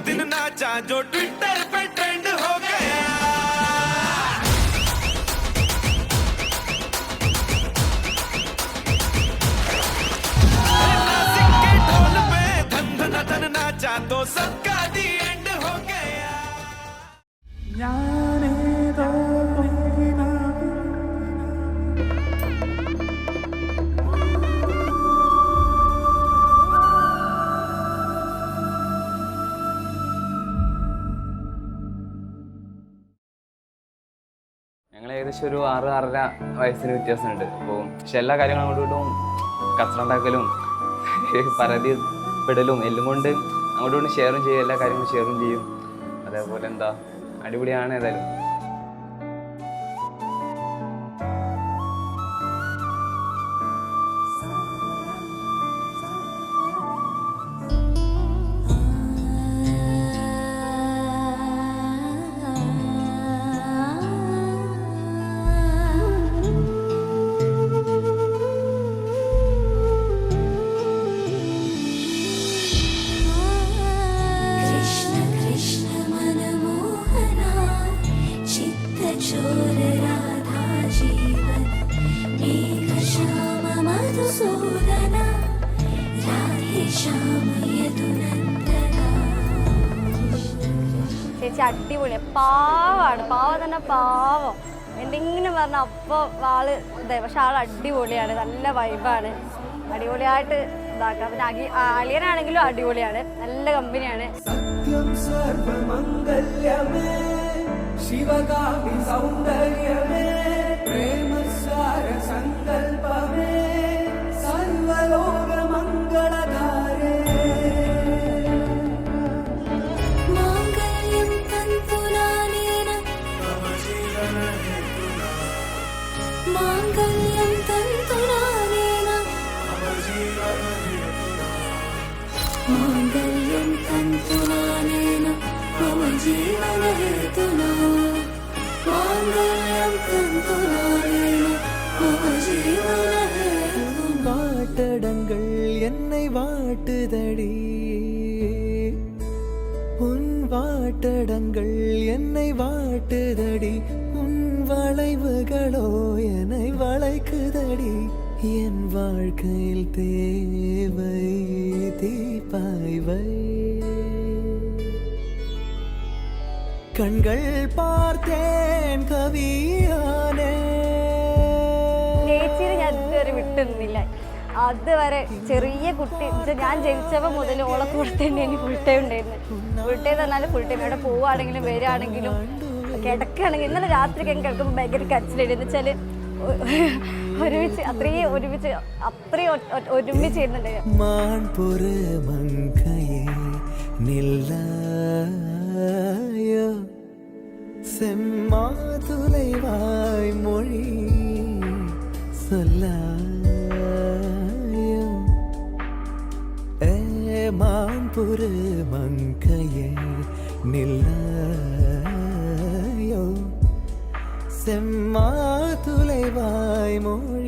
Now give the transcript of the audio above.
दिन नाचा जो ट्विटर पे ट्रेंड हो गया। नासिक के ढोल पे धन धन धन नाचा तो सबका दी एंड हो गया। ഞങ്ങൾ ഏകദേശം ഒരു 6-6.5 വയസ്സിന് വ്യത്യാസമുണ്ട്. അപ്പോൾ പക്ഷെ എല്ലാ കാര്യങ്ങളും അങ്ങോട്ടും കച്ചറ ഉണ്ടാക്കലും പരാതിപ്പെടലും എല്ലാം കൊണ്ട് അങ്ങോട്ടും ഷെയറും ചെയ്യും, എല്ലാ കാര്യങ്ങളും ഷെയറും ചെയ്യും. അതേപോലെ എന്താ അടിപൊളിയാണ് ഏതായാലും. ചേച്ചി അടിപൊളിയാണ്, പാവമാണ്, പാവം തന്നെ പാവം. എന്തെങ്കിലും പറഞ്ഞാൽ അപ്പോൾ ആള് ഇതേ, പക്ഷെ ആൾ അടിപൊളിയാണ്, നല്ല വൈബാണ്, അടിപൊളിയായിട്ട് ഇതാക്കാം. പിന്നെ അളിയനാണെങ്കിലും അടിപൊളിയാണ്, നല്ല കമ്പനിയാണ്. സത്യം സർവമംഗല്യമേ ശിവകാമി സൗന്ദര്യമേ പ്രേമസാര സങ്കൽപമേ സർവലോക മംഗളധാരേ മാംഗല്യം തന്തുനാനേന മാംഗല്യം തന്തുനാനേന മാംഗല്യം തന്തുനാനേന മമ ജീവനഹേതുനാ മാംഗല്യം തന്തുനാനേന മമ ജീവനഹേതുനാ. വാട്ടടങ്ങൾ என்னை வாட்டுதடி உன் வாட்டடங்கள் என்னை வாட்டுதடி உன் வளைவுகளோ என்னை வளைக்குதடி என் வாழ்க்கையில் தேவை தீபாய்வை கண்கள் பார்த்தேன் கவியானே. ചേച്ചിയെ ഞാൻ ഇതുവരെ വിട്ടുന്നില്ല, അതുവരെ ചെറിയ കുട്ടി ഞാൻ ജനിച്ചപ്പോൾ മുതൽ ഓളെ കൂടെ തന്നെ എനിക്ക് ഫുൾ ടൈം ഉണ്ടായിരുന്നു. ഫുൾ ടൈം പറഞ്ഞാൽ ഫുൾ ടൈം എവിടെ പോവുകയാണെങ്കിലും വരികയാണെങ്കിലും കിടക്കുകയാണെങ്കിലും ഇന്നലെ രാത്രി കിടക്കുമ്പോൾ ഭയങ്കര കരച്ചിലുണ്ട്. എന്ന് വെച്ചാൽ ഒരുമിച്ച് അത്രയും ഒരുമിച്ചിരുന്നുണ്ട്. മാൺപുറ മങ്കയെ നില്ലായോ செம்மாதுளைவாய் மொழி சொல்லாயோ மான்புற மங்கையே நில்லாயோ செம்மாதுளைவாய் மொழி